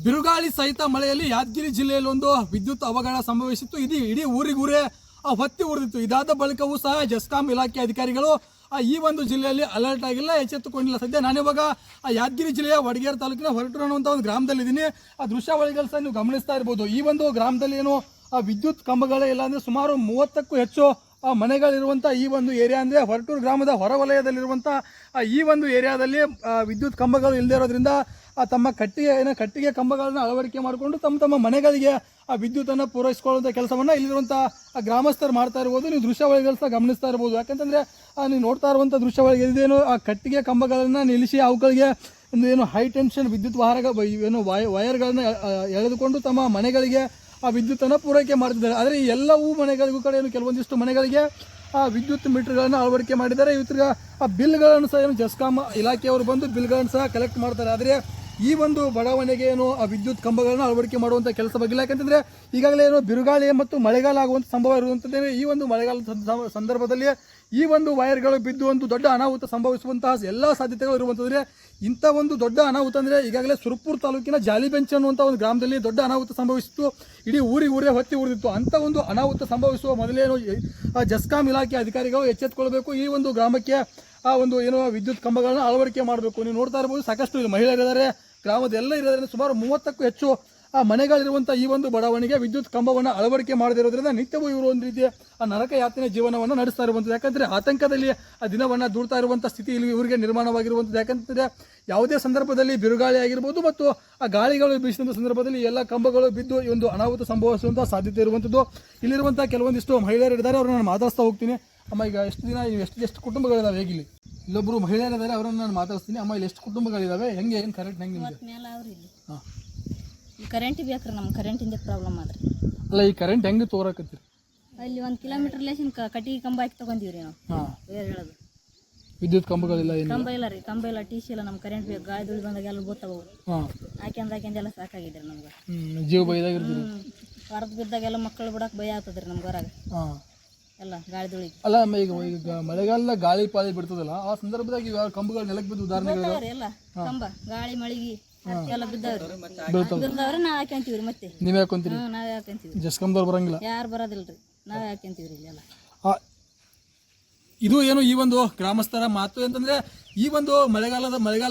ಬಿರುಗಾಳಿ ಸಹಿತ ಮಳೆಯಲ್ಲಿ ಯಾದಗಿರಿ ಜಿಲ್ಲೆಯಲ್ಲಿ ಒಂದು ವಿದ್ಯುತ್ ಅವಘಡ ಸಂಭವಿಸಿತ್ತು. ಇಡೀ ಊರಿಗೂರೇ ಹೊತ್ತಿ ಉರಿದಿತ್ತು. ಇದಾದ ಬಳಿಕವೂ ಸಹ ಜೆಸ್ಕಾಂ ಇಲಾಖೆ ಅಧಿಕಾರಿಗಳು ಈ ಒಂದು ಜಿಲ್ಲೆಯಲ್ಲಿ ಅಲರ್ಟ್ ಆಗಿಲ್ಲ, ಎಚ್ಚೆತ್ತುಕೊಂಡಿಲ್ಲ. ಸದ್ಯ ನಾನಿವಾಗ ಯಾದಗಿರಿ ಜಿಲ್ಲೆಯ ವಡಗೇರಿ ತಾಲೂಕಿನ ಹೊರಟೂರು ಅನ್ನುವಂಥ ಒಂದು ಗ್ರಾಮದಲ್ಲಿದ್ದೀನಿ. ಆ ದೃಶ್ಯಾವಳಿಗಳು ಸಹ ನೀವು ಗಮನಿಸ್ತಾ ಇರ್ಬೋದು. ಈ ಒಂದು ಗ್ರಾಮದಲ್ಲಿ ಏನು ವಿದ್ಯುತ್ ಕಂಬಗಳೇ ಇಲ್ಲ ಅಂದರೆ ಸುಮಾರು 30ಕ್ಕೂ ಹೆಚ್ಚು ಮನೆಗಳಿರುವಂಥ ಈ ಒಂದು ಏರಿಯಾ ಅಂದರೆ ಹೊರಟೂರು ಗ್ರಾಮದ ಹೊರವಲಯದಲ್ಲಿರುವಂಥ ಈ ಒಂದು ಏರಿಯಾದಲ್ಲಿ ವಿದ್ಯುತ್ ಕಂಬಗಳು ಇಲ್ಲದೇ ಇರೋದ್ರಿಂದ ತಮ್ಮ ಕಟ್ಟಿಗೆ ಕಂಬಗಳನ್ನು ಅಳವಡಿಕೆ ಮಾಡಿಕೊಂಡು ತಮ್ಮ ಮನೆಗಳಿಗೆ ಆ ವಿದ್ಯುತ್ತನ್ನು ಪೂರೈಸಿಕೊಳ್ಳುವಂಥ ಕೆಲಸವನ್ನು ಇಲ್ಲಿರುವಂಥ ಗ್ರಾಮಸ್ಥರು ಮಾಡ್ತಾ ಇರ್ಬೋದು. ನೀವು ದೃಶ್ಯಾವಳಿಗಳು ಸಹ ಗಮನಿಸ್ತಾ ಇರ್ಬೋದು. ಯಾಕಂತಂದರೆ ನೀವು ನೋಡ್ತಾ ಇರುವಂಥ ದೃಶ್ಯಾವಳಿಗೆ ಇದೇನು ಆ ಕಟ್ಟಿಗೆ ಕಂಬಗಳನ್ನು ನಿಲ್ಲಿಸಿ ಅವುಗಳಿಗೆ ಏನು ಹೈ ಟೆನ್ಷನ್ ವಿದ್ಯುತ್ ಏನು ವೈರ್ಗಳನ್ನು ಎಳೆದುಕೊಂಡು ತಮ್ಮ ಮನೆಗಳಿಗೆ ಆ ವಿದ್ಯುತ್ತನ್ನು ಪೂರೈಕೆ ಮಾಡ್ತಿದ್ದಾರೆ. ಆದರೆ ಈ ಎಲ್ಲವೂ ಮನೆಗಳಿಗೂ ಕಡೆ ಏನು ಕೆಲವೊಂದಿಷ್ಟು ಮನೆಗಳಿಗೆ ಆ ವಿದ್ಯುತ್ ಮೀಟರ್ಗಳನ್ನು ಅಳವಡಿಕೆ ಮಾಡಿದ್ದಾರೆ. ಇವತ್ತಿಗೆ ಆ ಬಿಲ್ಗಳನ್ನು ಸಹ ಏನು ಜೆಸ್ಕಾಂ ಇಲಾಖೆಯವರು ಬಂದು ಬಿಲ್ಗಳನ್ನು ಸಹ ಕಲೆಕ್ಟ್ ಮಾಡ್ತಾರೆ. ಆದರೆ ಈ ಒಂದು ಬಡಾವಣೆಗೆ ಏನು ಆ ವಿದ್ಯುತ್ ಕಂಬಗಳನ್ನು ಅಳವಡಿಕೆ ಮಾಡುವಂಥ ಕೆಲಸ ಬಗ್ಗಿಲ್ಲ. ಯಾಕಂತಂದರೆ ಈಗಾಗಲೇ ಏನು ಬಿರುಗಾಳಿ ಮತ್ತು ಮಳೆಗಾಲ ಆಗುವಂಥ ಸಂಭವ ಇರುವಂಥದ್ದೇ. ಈ ಒಂದು ಮಳೆಗಾಲದ ಸಂದರ್ಭದಲ್ಲಿ ಈ ಒಂದು ವೈರ್ಗಳು ಬಿದ್ದು ಒಂದು ದೊಡ್ಡ ಅನಾಹುತ ಸಂಭವಿಸುವಂತಹ ಎಲ್ಲ ಸಾಧ್ಯತೆಗಳು ಇರುವಂಥದ್ರೆ. ಇಂಥ ಒಂದು ದೊಡ್ಡ ಅನಾಹುತ ಅಂದರೆ ಈಗಾಗಲೇ ಸುರಪುರ ತಾಲೂಕಿನ ಜಾಲಿಬೆಂಚ್ ಅನ್ನುವಂಥ ಒಂದು ಗ್ರಾಮದಲ್ಲಿ ದೊಡ್ಡ ಅನಾಹುತ ಸಂಭವಿಸಿತ್ತು. ಇಡೀ ಊರೇ ಹೊತ್ತಿ ಉರಿದಿತ್ತು. ಅಂಥ ಒಂದು ಅನಾಹುತ ಸಂಭವಿಸುವ ಮೊದಲೇನು ಜೆಸ್ಕಾಂ ಇಲಾಖೆ ಅಧಿಕಾರಿಗಳು ಎಚ್ಚೆತ್ತುಕೊಳ್ಬೇಕು. ಈ ಒಂದು ಗ್ರಾಮಕ್ಕೆ ಆ ಒಂದು ಏನೋ ವಿದ್ಯುತ್ ಕಂಬಗಳನ್ನ ಅಳವಡಿಕೆ ಮಾಡಬೇಕು. ನೀವು ನೋಡ್ತಾ ಇರ್ಬೋದು, ಸಾಕಷ್ಟು ಮಹಿಳೆಯರಿದ್ದಾರೆ, ಗ್ರಾಮದ ಎಲ್ಲ ಇರೋದ್ರಿಂದ ಸುಮಾರು 30ಕ್ಕೂ ಹೆಚ್ಚು ಆ ಮನೆಗಳಿರುವಂಥ ಈ ಒಂದು ಬಡಾವಣೆಗೆ ವಿದ್ಯುತ್ ಕಂಬವನ್ನು ಅಳವಡಿಕೆ ಮಾಡದಿರೋದ್ರಿಂದ ನಿತ್ಯವೂ ಇವರು ಒಂದು ರೀತಿಯ ಆ ನರಕ ಯಾತನೆ ಜೀವನವನ್ನು ನಡೆಸ್ತಾ ಇರುವಂಥದ್ದು. ಯಾಕಂದರೆ ಆತಂಕದಲ್ಲಿ ಆ ದಿನವನ್ನು ದೂಡ್ತಾ ಇರುವಂಥ ಸ್ಥಿತಿ ಇಲ್ಲಿ ಇವರಿಗೆ ನಿರ್ಮಾಣವಾಗಿರುವಂಥದ್ದು. ಯಾಕಂತಂದರೆ ಯಾವುದೇ ಸಂದರ್ಭದಲ್ಲಿ ಬಿರುಗಾಳಿ ಆಗಿರ್ಬೋದು ಮತ್ತು ಆ ಗಾಳಿಗಳು ಬೀಸಿದಂಥ ಸಂದರ್ಭದಲ್ಲಿ ಎಲ್ಲ ಕಂಬಗಳು ಬಿದ್ದು ಈ ಒಂದು ಅನಾಹುತ ಸಂಭವಿಸುವಂಥ ಸಾಧ್ಯತೆ ಇರುವಂಥದ್ದು. ಇಲ್ಲಿರುವಂಥ ಕೆಲವೊಂದಿಷ್ಟು ಮಹಿಳೆಯರು ಇದ್ದಾರೆ, ಅವ್ರನ್ನ ನಾನು ಮಾತಾಡ್ತಾ ಹೋಗ್ತೀನಿ. ಅಮ್ಮ, ಈಗ ಎಷ್ಟು ದಿನ ಎಷ್ಟು ಕುಟುಂಬಗಳಿದಾವೆ? ಹೇಗಿಲ್ಲಿ ಇಲ್ಲೊಬ್ಬರು ಮಹಿಳೆಯರಿದ್ದಾರೆ, ಅವರನ್ನು ನಾನು ಮಾತಾಡ್ತೀನಿ. ಅಮ್ಮ, ಇಲ್ಲಿ ಎಷ್ಟು ಕುಟುಂಬಗಳಿದಾವೆ? ಹೆಂಗೆ ಏನು ಕರೆಂಟ್ ಹೆಂಗೆ ನಿಮಗೆ? ಹಾಂ, ಈ ಕರೆಂಟ್ ಬೇಕ್ರಿ, ನಮ್ಗೆ ಕರೆಂಟಿಂದ ಪ್ರಾಬ್ಲಮ್ ಆದ್ರಿ. ಅಲ್ಲ, ಈ ಕರೆಂಟ್ ಹೆಂಗೆ ತೋರಕತ್ತೀರಿ? ಅಲ್ಲಿ 1 ಕಿಲೋಮೀಟರ್ ಲೇಸಿನ ಕಟ್ಟಿಗೆ ಕಂಬ ಹಾಕಿ ತಗೊಂಡಿವ್ರಿ ನಾವು. ಹಾಂ, ಬೇರೆ ಹೇಳೋದು ವಿದ್ಯುತ್ ಕಂಬಗಳಿಲ್ಲ, ಏನು ಕಂಬ ಇಲ್ಲ ರೀ, ಕಂಬ ಇಲ್ಲ, ಟಿ ಸಿ ಇಲ್ಲ. ನಮ್ಗೆ ಕರೆಂಟ್ ಬೇಕು. ಗಾಳಿ ದುಳಿ ಬಂದಾಗ ಎಲ್ಲ ಗೊತ್ತಾವು. ಹಾಂ, ಹಾಕ್ಯಂದೆಲ್ಲ ಸಾಕಾಗಿದ್ರಿ ನಮ್ಗೆ. ಜೀವ ಬೈದಾಗಿರ್ತೀರಿ. ಹೊರದು ಬಿದ್ದಾಗೆಲ್ಲ ಮಕ್ಕಳು ಬಿಡಕ್ಕೆ ಭಯ ಆಗ್ತದ್ರಿ ನಮ್ಗೆ ಹೊರಗೆ. ಹಾಂ, ಎಲ್ಲ ಗಾಳಿ ದುಳಿ. ಅಲ್ಲ ಅಮ್ಮ, ಈಗ ಮಳೆಗಾಲ ಗಾಳಿ ಪಾಳಿ ಬಿಡ್ತದಲ್ಲ, ಆ ಸಂದರ್ಭದಾಗ ಯಾವ ಕಂಬಗಳು ನೆಲಕ್ಕೆ ಬಿದ್ದು ಉದಾಹರಣೆಗಳು ಎಲ್ಲ ಕಂಬ ಗಾಳಿ ಮಳೆಗಿ ಎಲ್ಲ ಬಿದ್ದಾವ್ರಿ. ನಾವ್ ಹಾಕ್ಯಂತೀವ್ರಿ. ಮತ್ತೆ ನೀವೇ ಹಾಕೊಂತೀರಿ? ನಾವೇ ಹಾಕ್ಯಂತೀವಿ. ಜೆಸ್ಕಾಂದವ್ರು ಬರಂಗಿಲ್ಲ? ಯಾರು ಬರೋದಿಲ್ರಿ, ನಾವೇ ಹಾಕ್ಯಂತೀವ್ರಿ ಇಲ್ಲೆಲ್ಲ. ಇದು ಏನು ಈ ಒಂದು ಗ್ರಾಮಸ್ಥರ ಮಾತು ಅಂತಂದ್ರೆ, ಈ ಒಂದು ಮಳೆಗಾಲ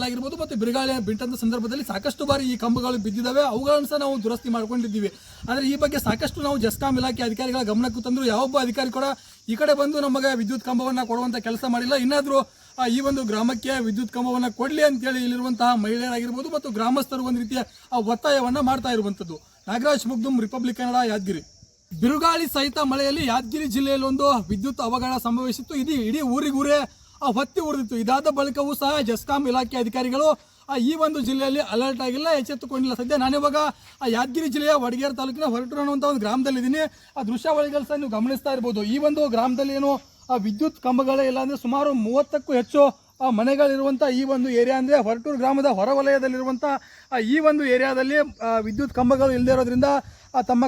ಆಗಿರ್ಬೋದು ಮತ್ತು ಬಿರುಗಾಳಿ ಬಿಟ್ಟಂತ ಸಂದರ್ಭದಲ್ಲಿ ಸಾಕಷ್ಟು ಬಾರಿ ಈ ಕಂಬಗಳು ಬಿದ್ದಿದ್ದಾವೆ. ಅವುಗಳನ್ನು ಸಹ ನಾವು ದುರಸ್ತಿ ಮಾಡ್ಕೊಂಡಿದ್ದೀವಿ. ಆದರೆ ಈ ಬಗ್ಗೆ ಸಾಕಷ್ಟು ನಾವು ಜೆಸ್ಕಾಂ ಇಲಾಖೆ ಅಧಿಕಾರಿಗಳ ಗಮನಕ್ಕೂ ತಂದ್ರು. ಯಾವೊಬ್ಬ ಅಧಿಕಾರಿ ಕೂಡ ಈ ಕಡೆ ಬಂದು ನಮಗೆ ವಿದ್ಯುತ್ ಕಂಬವನ್ನು ಕೊಡುವಂಥ ಕೆಲಸ ಮಾಡಿಲ್ಲ. ಇನ್ನಾದರೂ ಈ ಒಂದು ಗ್ರಾಮಕ್ಕೆ ವಿದ್ಯುತ್ ಕಂಬವನ್ನು ಕೊಡಲಿ ಅಂತೇಳಿ ಇಲ್ಲಿರುವಂತಹ ಮಹಿಳೆಯರಾಗಿರ್ಬೋದು ಮತ್ತು ಗ್ರಾಮಸ್ಥರು ಒಂದು ರೀತಿಯ ಒತ್ತಾಯವನ್ನು ಮಾಡ್ತಾ ಇರುವಂಥದ್ದು. ನಾಗರಾಜ್ ಮುಗ್ದುಮ್, ರಿಪಬ್ಲಿಕ್ ಕನ್ನಡ, ಯಾದಗಿರಿ. ಬಿರುಗಾಳಿ ಸಹಿತ ಮಳೆಯಲ್ಲಿ ಯಾದಗಿರಿ ಜಿಲ್ಲೆಯಲ್ಲಿ ಒಂದು ವಿದ್ಯುತ್ ಅವಘಡ ಸಂಭವಿಸಿತ್ತು. ಇಡೀ ಊರಿಗೂರೇ ಹೊತ್ತಿ ಉರಿದಿತ್ತು. ಇದಾದ ಬಳಿಕವೂ ಸಹ ಜೆಸ್ಕಾಂ ಇಲಾಖೆ ಅಧಿಕಾರಿಗಳು ಈ ಒಂದು ಜಿಲ್ಲೆಯಲ್ಲಿ ಅಲರ್ಟ್ ಆಗಿಲ್ಲ, ಎಚ್ಚೆತ್ತುಕೊಂಡಿಲ್ಲ. ಸದ್ಯ ನಾನಿವಾಗ ಯಾದಗಿರಿ ಜಿಲ್ಲೆಯ ವಡಗೇರಿ ತಾಲೂಕಿನ ಹೊರಟೂರು ಅನ್ನುವಂಥ ಒಂದು ಗ್ರಾಮದಲ್ಲಿದ್ದೀನಿ. ಆ ದೃಶ್ಯಾವಳಿಗಳು ಸಹ ನೀವು ಗಮನಿಸ್ತಾ ಇರ್ಬೋದು. ಈ ಒಂದು ಗ್ರಾಮದಲ್ಲಿ ಏನು ವಿದ್ಯುತ್ ಕಂಬಗಳೇ ಇಲ್ಲ ಅಂದರೆ ಸುಮಾರು 30ಕ್ಕೂ ಹೆಚ್ಚು ಮನೆಗಳಿರುವಂಥ ಈ ಒಂದು ಏರಿಯಾ ಅಂದರೆ ಹೊರಟೂರು ಗ್ರಾಮದ ಹೊರವಲಯದಲ್ಲಿರುವಂಥ ಈ ಒಂದು ಏರಿಯಾದಲ್ಲಿ ವಿದ್ಯುತ್ ಕಂಬಗಳು ಇಲ್ಲದೇ ಇರೋದ್ರಿಂದ ತಮ್ಮ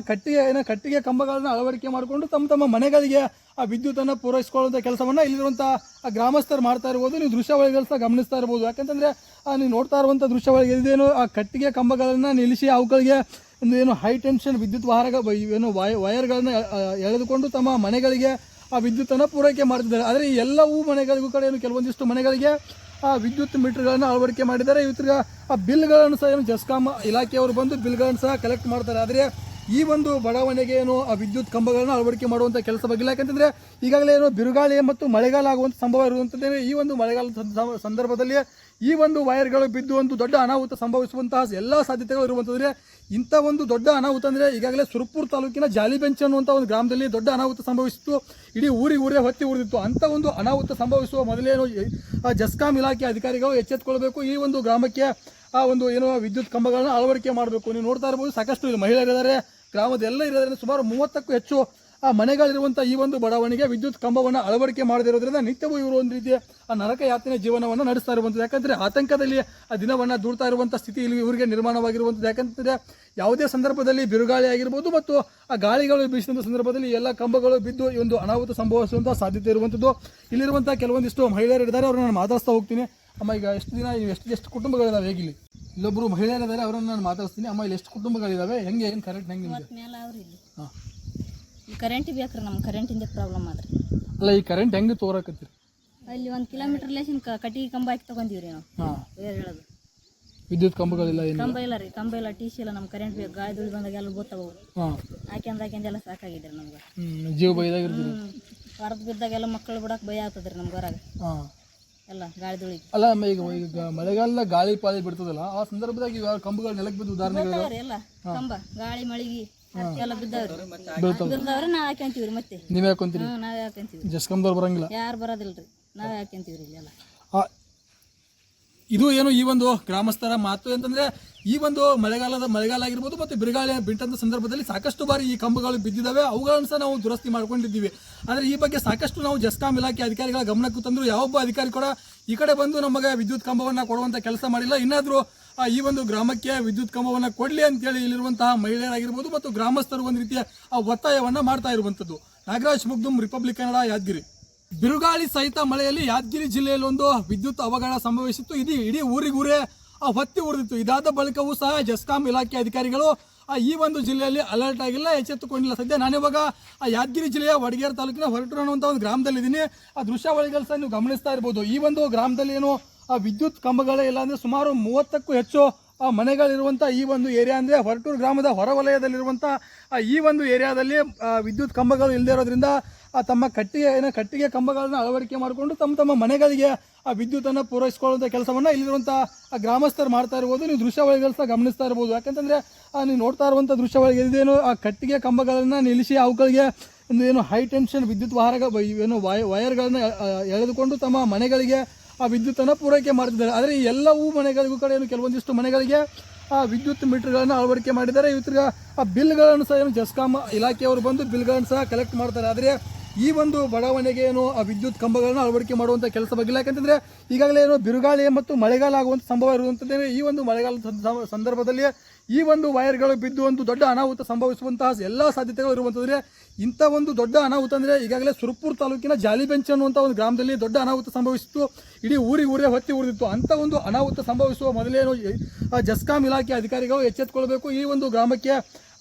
ಕಟ್ಟಿಗೆ ಕಂಬಗಳನ್ನು ಅಳವಡಿಕೆ ಮಾಡಿಕೊಂಡು ತಮ್ಮ ಮನೆಗಳಿಗೆ ಆ ವಿದ್ಯುತ್ತನ್ನು ಪೂರೈಸಿಕೊಳ್ಳುವಂಥ ಕೆಲಸವನ್ನು ಇಲ್ಲಿರುವಂಥ ಗ್ರಾಮಸ್ಥರು ಮಾಡ್ತಾ ಇರ್ಬೋದು. ನೀವು ದೃಶ್ಯಾವಳಿಗಳು ಸಹ ಗಮನಿಸ್ತಾ ಇರ್ಬೋದು. ಯಾಕಂತಂದರೆ ನೀವು ನೋಡ್ತಾ ಇರುವಂಥ ದೃಶ್ಯಾವಳಿಗೆ ಇದೇನು ಆ ಕಟ್ಟಿಗೆ ಕಂಬಗಳನ್ನು ನಿಲ್ಲಿಸಿ ಅವುಗಳಿಗೆ ಏನು ಹೈ ಟೆನ್ಷನ್ ವಿದ್ಯುತ್ ಏನು ವೈರ್ಗಳನ್ನು ಎಳೆದುಕೊಂಡು ತಮ್ಮ ಮನೆಗಳಿಗೆ ಆ ವಿದ್ಯುತ್ತನ್ನು ಪೂರೈಕೆ ಮಾಡ್ತಿದ್ದಾರೆ. ಆದರೆ ಈ ಎಲ್ಲವೂ ಮನೆಗಳಿಗೂ ಕಡೆ ಏನು ಕೆಲವೊಂದಿಷ್ಟು ಮನೆಗಳಿಗೆ ಆ ವಿದ್ಯುತ್ ಮೀಟರ್ಗಳನ್ನು ಅಳವಡಿಕೆ ಮಾಡಿದ್ದಾರೆ. ಇವತ್ತಿಗೆ ಆ ಬಿಲ್ಗಳನ್ನು ಸಹ ಏನು ಜೆಸ್ಕಾಂ ಇಲಾಖೆಯವರು ಬಂದು ಬಿಲ್ಗಳನ್ನು ಸಹ ಕಲೆಕ್ಟ್ ಮಾಡ್ತಾರೆ. ಆದರೆ ಈ ಒಂದು ಬಡಾವಣೆಗೆ ಏನು ಆ ವಿದ್ಯುತ್ ಕಂಬಗಳನ್ನು ಅಳವಡಿಕೆ ಮಾಡುವಂಥ ಕೆಲಸ ಬಗ್ಗಿಲ್ಲ. ಯಾಕಂತಂದರೆ ಈಗಾಗಲೇ ಏನು ಬಿರುಗಾಳಿ ಮತ್ತು ಮಳೆಗಾಲ ಆಗುವಂಥ ಸಂಭವ ಇರುವಂಥದ್ದೇ. ಈ ಒಂದು ಮಳೆಗಾಲದ ಸಂದರ್ಭದಲ್ಲಿ ಈ ಒಂದು ವೈರ್ಗಳು ಬಿದ್ದು ಒಂದು ದೊಡ್ಡ ಅನಾಹುತ ಸಂಭವಿಸುವಂತಹ ಎಲ್ಲ ಸಾಧ್ಯತೆಗಳು ಇರುವಂಥದ್ರೆ. ಇಂಥ ಒಂದು ದೊಡ್ಡ ಅನಾಹುತ ಅಂದರೆ ಈಗಾಗಲೇ ಸುರಪುರ ತಾಲೂಕಿನ ಜಾಲಿಬೆಂಚ್ ಅನ್ನುವಂಥ ಒಂದು ಗ್ರಾಮದಲ್ಲಿ ದೊಡ್ಡ ಅನಾಹುತ ಸಂಭವಿಸಿತ್ತು. ಇಡೀ ಊರೇ ಹೊತ್ತಿ ಉರಿದಿತ್ತು. ಅಂಥ ಒಂದು ಅನಾಹುತ ಸಂಭವಿಸುವ ಮೊದಲೇನು ಜೆಸ್ಕಾಂ ಇಲಾಖೆ ಅಧಿಕಾರಿಗಳು ಎಚ್ಚೆತ್ತುಕೊಳ್ಬೇಕು. ಈ ಒಂದು ಗ್ರಾಮಕ್ಕೆ ಆ ಒಂದು ಏನೋ ವಿದ್ಯುತ್ ಕಂಬಗಳನ್ನ ಅಳವಡಿಕೆ ಮಾಡಬೇಕು. ನೀವು ನೋಡ್ತಾ ಇರ್ಬೋದು, ಸಾಕಷ್ಟು ಮಹಿಳೆಯರಿದ್ದಾರೆ, ಗ್ರಾಮದ ಎಲ್ಲ ಇರೋದ್ರಿಂದ ಸುಮಾರು 30ಕ್ಕೂ ಹೆಚ್ಚು ಆ ಮನೆಗಳಿರುವಂಥ ಈ ಒಂದು ಬಡಾವಣೆಗೆ ವಿದ್ಯುತ್ ಕಂಬವನ್ನು ಅಳವಡಿಕೆ ಮಾಡದಿರೋದ್ರಿಂದ ನಿತ್ಯವೂ ಇವರು ಒಂದು ರೀತಿಯ ಆ ನರಕ ಯಾತನೆ ಜೀವನವನ್ನು ನಡೆಸ್ತಾ ಇರುವಂಥದ್ದು. ಯಾಕಂದರೆ ಆತಂಕದಲ್ಲಿ ಆ ದಿನವನ್ನು ದೂಡ್ತಾ ಇರುವಂಥ ಸ್ಥಿತಿ ಇಲ್ಲಿ ಇವರಿಗೆ ನಿರ್ಮಾಣವಾಗಿರುವಂಥದ್ದು. ಯಾಕಂತಂದರೆ ಯಾವುದೇ ಸಂದರ್ಭದಲ್ಲಿ ಬಿರುಗಾಳಿ ಆಗಿರ್ಬೋದು ಮತ್ತು ಆ ಗಾಳಿಗಳು ಬೀಸಿದಂಥ ಸಂದರ್ಭದಲ್ಲಿ ಎಲ್ಲ ಕಂಬಗಳು ಬಿದ್ದು ಈ ಒಂದು ಅನಾಹುತ ಸಂಭವಿಸುವಂಥ ಸಾಧ್ಯತೆ ಇರುವಂಥದ್ದು. ಇಲ್ಲಿರುವಂಥ ಕೆಲವೊಂದಿಷ್ಟು ಮಹಿಳೆಯರು ಇದ್ದಾರೆ, ಅವ್ರನ್ನ ನಾನು ಮಾತಾಡ್ತಾ ಹೋಗ್ತೀನಿ. ಅಮ್ಮ ಈಗ ಎಷ್ಟು ದಿನ ಎಷ್ಟು ಕುಟುಂಬಗಳಿದಾವೆ ಹೇಗಿಲ್ಲಿ ಇಲ್ಲೊಬ್ರು ಮಹಿಳೆಯರಿದ್ದಾರೆ ಅವರನ್ನು ನಾನು ಮಾತಾಡ್ತೀನಿ. ಅಮ್ಮ ಇಲ್ಲಿ ಎಷ್ಟು ಕುಟುಂಬಗಳಿದಾವೆ ಹೆಂಗೆ ಏನು ಕರೆಕ್ಟ್ ಹೆಂಗೆ ನಿಮಗೆ? ಮೇಲೆ ಅವ್ರಿ ಇಲ್ಲಿ ಹಾಂ ಈ ಕರೆಂಟ್ ಬೇಕ್ರಿ, ನಮ್ಮ ಕರೆಂಟಿಂದ ಪ್ರಾಬ್ಲಮ್ ಆದ್ರಿ. ಅಲ್ಲ ಈ ಕರೆಂಟ್ ಹೆಂಗೆ ತೋರಕತ್ತೀರಿ? ಅಲ್ಲಿ 1 ಕಿಲೋಮೀಟರ್ ಲೇಸಿನ ಕಟ್ಟಿಗೆ ಕಂಬ ಹಾಕಿ ತಗೊಂಡಿವ್ರಿ ನಾವು. ಹಾಂ ಬೇರೆ ಹೇಳೋದು ವಿದ್ಯುತ್ ಕಂಬಗಳಿಲ್ಲ ಏನು? ಕಂಬ ಇಲ್ಲ ರೀ, ಕಂಬ ಇಲ್ಲ, ಟಿ ಸಿ ಇಲ್ಲ, ನಮ್ಮ ಕರೆಂಟ್ ಬೇಕು. ಗಾಳಿ ದುಳಿ ಬಂದಾಗ ಎಲ್ಲ ಗೊತ್ತಾವು. ಹಾಂ ಹಾಕ್ಯಂದೆಲ್ಲ ಸಾಕಾಗಿದ್ರಿ ನಮ್ಗೆ. ಜೀವ ಬೈದಾಗಿರ್ತೀರಿ. ಹೊರದು ಬಿದ್ದಾಗೆಲ್ಲ ಮಕ್ಕಳು ಬಿಡಕ್ಕೆ ಭಯ ಆಗ್ತದ್ರಿ ನಮ್ಗೆ ಹೊರಗೆ ಹಾಂ ಎಲ್ಲ ಗಾಳಿ ದುಳಿ. ಅಲ್ಲ ಅಮ್ಮ ಈಗ ಮಳೆಗಾಲ ಗಾಳಿ ಪಾಳಿ ಬಿಡ್ತದಲ್ಲ ಆ ಸಂದರ್ಭದಾಗ ಈಗ ಕಂಬಗಳು ನೆಲಕ್ಕೆ ಬಿದ್ದು ಉದಾಹರಣೆಗಳು ಬಿದ್ದಾವ್ರಿ ಎಲ್ಲ ಕಂಬ ಗಾಳಿ ಮಳಿಗೆ ಎಲ್ಲ ಬಿದ್ದಾವ್ರಿ. ಬೀಳ್ತಾವೆ. ಬಿದ್ದವ್ರೆ ನಾವ್ ಹಾಕ್ಯಂತೀವ್ರಿ ಮತ್ತೆ. ನೀವೇ ಹಾಕೊಂತೀರಿ? ನಾವೇ ಹಾಕ್ಯಂತೀವ್ರಿ. ಜಸ್ಕಮ್ದವ್ರು ಬರಂಗಿಲ್ಲ? ಯಾರು ಬರೋದಿಲ್ರಿ, ನಾವೇ ಹಾಕ್ಯಂತೀವ್ರಿ ಇಲ್ಲೆಲ್ಲ. ಇದು ಏನು ಈ ಒಂದು ಗ್ರಾಮಸ್ಥರ ಮಾತು ಅಂತಂದ್ರೆ ಈ ಒಂದು ಮಳೆಗಾಲ ಆಗಿರ್ಬೋದು ಮತ್ತು ಬಿರುಗಾಳಿ ಬಿಟ್ಟಂತ ಸಂದರ್ಭದಲ್ಲಿ ಸಾಕಷ್ಟು ಬಾರಿ ಈ ಕಂಬಗಳು ಬಿದ್ದಿದ್ದಾವೆ. ಅವುಗಳನ್ನು ಸಹ ನಾವು ದುರಸ್ತಿ ಮಾಡ್ಕೊಂಡಿದ್ದೀವಿ. ಆದರೆ ಈ ಬಗ್ಗೆ ಸಾಕಷ್ಟು ನಾವು ಜೆಸ್ಕಾಂ ಇಲಾಖೆ ಅಧಿಕಾರಿಗಳ ಗಮನಕ್ಕೂ ತಂದ್ರು ಯಾವೊಬ್ಬ ಅಧಿಕಾರಿ ಕೂಡ ಈ ಕಡೆ ಬಂದು ನಮಗೆ ವಿದ್ಯುತ್ ಕಂಬವನ್ನು ಕೊಡುವಂಥ ಕೆಲಸ ಮಾಡಿಲ್ಲ. ಇನ್ನಾದರೂ ಈ ಒಂದು ಗ್ರಾಮಕ್ಕೆ ವಿದ್ಯುತ್ ಕಂಬವನ್ನು ಕೊಡಲಿ ಅಂತೇಳಿ ಇಲ್ಲಿರುವಂತಹ ಮಹಿಳೆಯರಾಗಿರ್ಬೋದು ಮತ್ತು ಗ್ರಾಮಸ್ಥರು ಒಂದು ರೀತಿಯ ಒತ್ತಾಯವನ್ನು ಮಾಡ್ತಾ ಇರುವಂಥದ್ದು. ನಾಗರಾಜ್ ಮುಗ್ದುಮ್, ರಿಪಬ್ಲಿಕ್ ಕನ್ನಡ, ಯಾದಗಿರಿ. ಬಿರುಗಾಳಿ ಸಹಿತ ಮಳೆಯಲ್ಲಿ ಯಾದಗಿರಿ ಜಿಲ್ಲೆಯಲ್ಲಿ ಒಂದು ವಿದ್ಯುತ್ ಅವಘಡ ಸಂಭವಿಸಿತ್ತು. ಇಡೀ ಊರಿಗೂರೇ ಹೊತ್ತಿ ಉರಿದಿತ್ತು. ಇದಾದ ಬಳಿಕವೂ ಸಹ ಜೆಸ್ಕಾಂ ಇಲಾಖೆ ಅಧಿಕಾರಿಗಳು ಈ ಒಂದು ಜಿಲ್ಲೆಯಲ್ಲಿ ಅಲರ್ಟ್ ಆಗಿಲ್ಲ, ಎಚ್ಚೆತ್ತುಕೊಂಡಿಲ್ಲ. ಸದ್ಯ ನಾನಿವಾಗ ಯಾದಗಿರಿ ಜಿಲ್ಲೆಯ ವಡಗೇರು ತಾಲೂಕಿನ ಹೊರಟೂರು ಅನ್ನುವಂಥ ಒಂದು ಗ್ರಾಮದಲ್ಲಿದ್ದೀನಿ. ಆ ದೃಶ್ಯಾವಳಿಗಳು ಸಹ ನೀವು ಗಮನಿಸ್ತಾ ಇರ್ಬೋದು. ಈ ಒಂದು ಗ್ರಾಮದಲ್ಲಿ ಏನು ವಿದ್ಯುತ್ ಕಂಬಗಳೇ ಇಲ್ಲ ಅಂದರೆ ಸುಮಾರು 30ಕ್ಕೂ ಹೆಚ್ಚು ಮನೆಗಳಿರುವಂಥ ಈ ಒಂದು ಏರಿಯಾ ಅಂದರೆ ಹೊರಟೂರು ಗ್ರಾಮದ ಹೊರವಲಯದಲ್ಲಿರುವಂಥ ಈ ಒಂದು ಏರಿಯಾದಲ್ಲಿ ವಿದ್ಯುತ್ ಕಂಬಗಳು ಇಲ್ಲದೆ ಇರೋದ್ರಿಂದ ತಮ್ಮ ಕಟ್ಟಿಗೆ ಕಂಬಗಳನ್ನು ಅಳವಡಿಕೆ ಮಾಡಿಕೊಂಡು ತಮ್ಮ ಮನೆಗಳಿಗೆ ಆ ವಿದ್ಯುತ್ತನ್ನು ಪೂರೈಸಿಕೊಳ್ಳುವಂಥ ಕೆಲಸವನ್ನು ಇಲ್ಲಿರುವಂಥ ಗ್ರಾಮಸ್ಥರು ಮಾಡ್ತಾ ಇರ್ಬೋದು. ನೀವು ದೃಶ್ಯಾವಳಿಗಳು ಸಹ ಗಮನಿಸ್ತಾ ಇರ್ಬೋದು. ಯಾಕಂತಂದರೆ ನೀವು ನೋಡ್ತಾ ಇರುವಂಥ ದೃಶ್ಯಾವಳಿ ಇದೇನು ಆ ಕಟ್ಟಿಗೆ ಕಂಬಗಳನ್ನು ನಿಲ್ಲಿಸಿ ಅವುಗಳಿಗೆ ಒಂದು ಏನು ಹೈ ಟೆನ್ಷನ್ ವಿದ್ಯುತ್ ಏನು ವೈರ್ಗಳನ್ನು ಎಳೆದುಕೊಂಡು ತಮ್ಮ ಮನೆಗಳಿಗೆ ಆ ವಿದ್ಯುತ್ತನ್ನು ಪೂರೈಕೆ ಮಾಡ್ತಿದ್ದಾರೆ. ಆದರೆ ಈ ಎಲ್ಲವೂ ಮನೆಗಳಿಗೂ ಕಡೆ ಏನು ಕೆಲವೊಂದಿಷ್ಟು ಮನೆಗಳಿಗೆ ಆ ವಿದ್ಯುತ್ ಮೀಟರ್ಗಳನ್ನು ಅಳವಡಿಕೆ ಮಾಡಿದ್ದಾರೆ. ಇವತ್ತಿಗೆ ಆ ಬಿಲ್ಗಳನ್ನು ಸಹ ಏನು ಜೆಸ್ಕಾಂ ಇಲಾಖೆಯವರು ಬಂದು ಬಿಲ್ಗಳನ್ನು ಸಹ ಕಲೆಕ್ಟ್ ಮಾಡ್ತಾರೆ. ಆದರೆ ಈ ಒಂದು ಬಡಾವಣೆಗೆ ಏನು ಆ ವಿದ್ಯುತ್ ಕಂಬಗಳನ್ನು ಅಳವಡಿಕೆ ಮಾಡುವಂಥ ಕೆಲಸ ಬಗ್ಗಿಲ್ಲ. ಯಾಕಂತಂದರೆ ಈಗಾಗಲೇ ಏನು ಬಿರುಗಾಳಿ ಮತ್ತು ಮಳೆಗಾಲ ಆಗುವಂಥ ಸಂಭವ ಇರುವಂಥದ್ದೇ. ಈ ಒಂದು ಮಳೆಗಾಲದ ಸಂದರ್ಭದಲ್ಲಿ ಈ ಒಂದು ವೈರ್ಗಳು ಬಿದ್ದು ಒಂದು ದೊಡ್ಡ ಅನಾಹುತ ಸಂಭವಿಸುವಂತಹ ಎಲ್ಲ ಸಾಧ್ಯತೆಗಳು ಇರುವಂಥದ್ರೆ. ಇಂಥ ಒಂದು ದೊಡ್ಡ ಅನಾಹುತ ಅಂದರೆ ಈಗಾಗಲೇ ಸುರಪುರ ತಾಲೂಕಿನ ಜಾಲಿಬೆಂಚ್ ಅನ್ನುವಂಥ ಒಂದು ಗ್ರಾಮದಲ್ಲಿ ದೊಡ್ಡ ಅನಾಹುತ ಸಂಭವಿಸಿತ್ತು. ಇಡೀ ಊರೇ ಹೊತ್ತಿ ಉರಿದಿತ್ತು. ಅಂಥ ಒಂದು ಅನಾಹುತ ಸಂಭವಿಸುವ ಮೊದಲೇನು ಜೆಸ್ಕಾಂ ಇಲಾಖೆ ಅಧಿಕಾರಿಗಳು ಎಚ್ಚೆತ್ತುಕೊಳ್ಬೇಕು. ಈ ಒಂದು ಗ್ರಾಮಕ್ಕೆ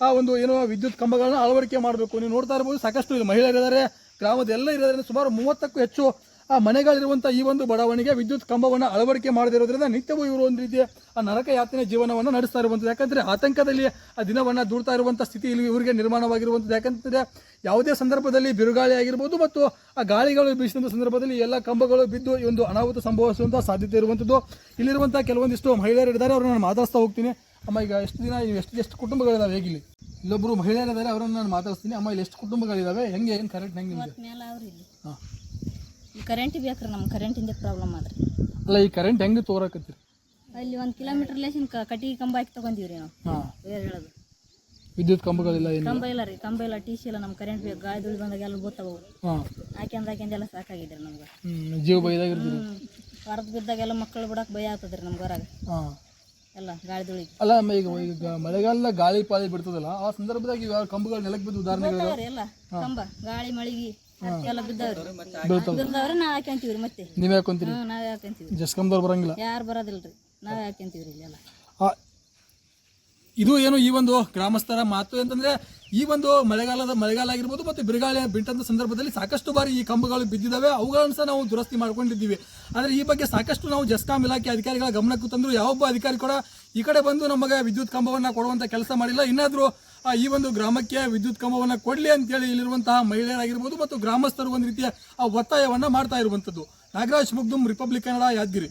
ಆ ಒಂದು ಏನೋ ವಿದ್ಯುತ್ ಕಂಬಗಳನ್ನು ಅಳವಡಿಕೆ ಮಾಡಬೇಕು. ನೀವು ನೋಡ್ತಾ ಇರ್ಬೋದು, ಸಾಕಷ್ಟು ಇಲ್ಲಿ ಮಹಿಳೆಯರಿದ್ದಾರೆ, ಗ್ರಾಮದ ಎಲ್ಲ ಇರೋದ್ರಿಂದ ಸುಮಾರು 30ಕ್ಕೂ ಹೆಚ್ಚು ಮನೆಗಳಿರುವಂಥ ಈ ಒಂದು ಬಡಾವಣೆಗೆ ವಿದ್ಯುತ್ ಕಂಬವನ್ನು ಅಳವಡಿಕೆ ಮಾಡದಿರೋದ್ರಿಂದ ನಿತ್ಯವೂ ಇವರು ಒಂದು ರೀತಿಯ ನರಕ ಯಾತನೆ ಜೀವನವನ್ನು ನಡೆಸ್ತಾ ಇರುವಂಥದ್ದು. ಯಾಕಂದರೆ ಆತಂಕದಲ್ಲಿ ಆ ದಿನವನ್ನು ದೂಡ್ತಾ ಇರುವಂಥ ಸ್ಥಿತಿ ಇಲ್ಲಿ ಇವರಿಗೆ ನಿರ್ಮಾಣವಾಗಿರುವಂಥದ್ದು. ಯಾಕಂತಂದರೆ ಯಾವುದೇ ಸಂದರ್ಭದಲ್ಲಿ ಬಿರುಗಾಳಿ ಆಗಿರ್ಬೋದು ಮತ್ತು ಆ ಗಾಳಿಗಳು ಬೀಸಿದಂಥ ಸಂದರ್ಭದಲ್ಲಿ ಎಲ್ಲ ಕಂಬಗಳು ಬಿದ್ದು ಈ ಒಂದು ಅನಾಹುತ ಸಂಭವಿಸುವಂಥ ಸಾಧ್ಯತೆ ಇರುವಂಥದ್ದು. ಇಲ್ಲಿರುವಂಥ ಕೆಲವೊಂದಿಷ್ಟು ಮಹಿಳೆಯರಿದ್ದಾರೆ, ಅವ್ರನ್ನ ನಾನು ಮಾತಾಡ್ತಾ ಹೋಗ್ತೀನಿ. ಅಮ್ಮ ಈಗ ಎಷ್ಟು ದಿನ ಎಷ್ಟು ಕುಟುಂಬಗಳಿದಾವೆ ಹೇಗಿಲ್ಲಿ ಇಲ್ಲೊಬ್ರು ಮಹಿಳೆಯರಿದ್ದಾರೆ, ಅವರನ್ನು ನಾನು ಮಾತಾಡ್ತೀನಿ. ಅಮ್ಮ ಇಲ್ಲಿ ಎಷ್ಟು ಕುಟುಂಬಗಳಿದಾವೆ ಹೆಂಗೆ ಏನು ಕರೆಕ್ಟ್ ಹೆಂಗೆ ನಿಮಗೆ? ಮೇಲೆ ಅವ್ರಿ ಇಲ್ಲಿ ಹಾಂ ಈ ಕರೆಂಟ್ ಬೇಕ್ರಿ, ನಮ್ಮ ಕರೆಂಟಿಂದ ಪ್ರಾಬ್ಲಮ್ ಆದ್ರಿ. ಅಲ್ಲ ಈ ಕರೆಂಟ್ ಹೆಂಗೆ ತೋರಕತ್ತೀರಿ? ಅಲ್ಲಿ 1 ಕಿಲೋಮೀಟರ್ ಲೇಸಿನ ಕಟ್ಟಿಗೆ ಕಂಬ ಹಾಕಿ ತಗೊಂಡಿವ್ರಿ ನಾವು. ಹಾಂ ಬೇರೆ ಹೇಳೋದು ವಿದ್ಯುತ್ ಕಂಬಗಳಿಲ್ಲ ಏನು? ಕಂಬ ಇಲ್ಲ ರೀ, ಕಂಬ ಇಲ್ಲ, ಟಿ ಸಿ ಇಲ್ಲ, ನಮ್ಮ ಕರೆಂಟ್ ಬೇಕು. ಗಾಳಿ ದುಳಿ ಬಂದಾಗ ಎಲ್ಲ ಗೊತ್ತಾವು. ಹಾಂ ಹಾಕ್ಯಂದೆಲ್ಲ ಸಾಕಾಗಿದ್ರಿ ನಮ್ಗೆ. ಜೀವ ಬೈದಾಗಿರ್ತೀರಿ. ಹೊರದು ಬಿದ್ದಾಗೆಲ್ಲ ಮಕ್ಕಳು ಬಿಡಕ್ಕೆ ಭಯ ಆಗ್ತದ್ರಿ ನಮ್ಗೆ ಹೊರಗೆ ಹಾಂ ಎಲ್ಲ ಗಾಳಿ ದುಳಿ. ಅಲ್ಲ ಅಮ್ಮ ಈಗ ಮಳೆಗಾಲ ಗಾಳಿ ಪಾಳಿ ಬಿಡ್ತದಲ್ಲ ಆ ಸಂದರ್ಭದಾಗ ಈಗ ಕಂಬಗಳು ನೆಲಕ್ಕೆ ಬಿದ್ದು ಉದಾಹರಣೆಗಳು ಎಲ್ಲ ಕಂಬ ಗಾಳಿ ಮಳಿಗೆ ಎಲ್ಲ ಬಿದ್ದಾವ್ರಿ. ಬೀಳ್ತಾವೆ. ಬಿದ್ದವ್ರೆ ನಾವ್ ಹಾಕ್ಯಂತೀವ್ರಿ ಮತ್ತೆ. ನೀವೇ ಹಾಕೊಂತೀರಿ? ನಾವೇ ಹಾಕ್ಯಂತೀವ್ರಿ. ಜಸ್ಕಮ್ದವ್ರು ಬರಂಗಿಲ್ಲ? ಯಾರು ಬರೋದಿಲ್ರಿ, ನಾವೇ ಹಾಕ್ಯಂತೀವ್ರಿ ಇಲ್ಲೆಲ್ಲ. ಇದು ಏನು ಈ ಒಂದು ಗ್ರಾಮಸ್ಥರ ಮಾತು ಅಂತಂದ್ರೆ ಈ ಒಂದು ಮಳೆಗಾಲ ಆಗಿರ್ಬೋದು ಮತ್ತು ಬಿರುಗಾಳಿ ಬಿಟ್ಟಂತ ಸಂದರ್ಭದಲ್ಲಿ ಸಾಕಷ್ಟು ಬಾರಿ ಈ ಕಂಬಗಳು ಬಿದ್ದಿದ್ದಾವೆ. ಅವುಗಳನ್ನು ಸಹ ನಾವು ದುರಸ್ತಿ ಮಾಡ್ಕೊಂಡಿದ್ದೀವಿ. ಆದರೆ ಈ ಬಗ್ಗೆ ಸಾಕಷ್ಟು ನಾವು ಜೆಸ್ಕಾಂ ಇಲಾಖೆ ಅಧಿಕಾರಿಗಳ ಗಮನಕ್ಕೂ ತಂದ್ರು ಯಾವೊಬ್ಬ ಅಧಿಕಾರಿ ಕೂಡ ಈ ಕಡೆ ಬಂದು ನಮಗೆ ವಿದ್ಯುತ್ ಕಂಬವನ್ನು ಕೊಡುವಂಥ ಕೆಲಸ ಮಾಡಿಲ್ಲ. ಇನ್ನಾದರೂ ಈ ಒಂದು ಗ್ರಾಮಕ್ಕೆ ವಿದ್ಯುತ್ ಕಂಬವನ್ನು ಕೊಡಲಿ ಅಂತೇಳಿ ಇಲ್ಲಿರುವಂತಹ ಮಹಿಳೆಯರಾಗಿರ್ಬೋದು ಮತ್ತು ಗ್ರಾಮಸ್ಥರು ಒಂದು ರೀತಿಯ ಒತ್ತಾಯವನ್ನು ಮಾಡ್ತಾ ಇರುವಂಥದ್ದು. ನಾಗರಾಜ್ ಮುಗ್ದುಮ್, ರಿಪಬ್ಲಿಕ್ ಕನ್ನಡ, ಯಾದಗಿರಿ.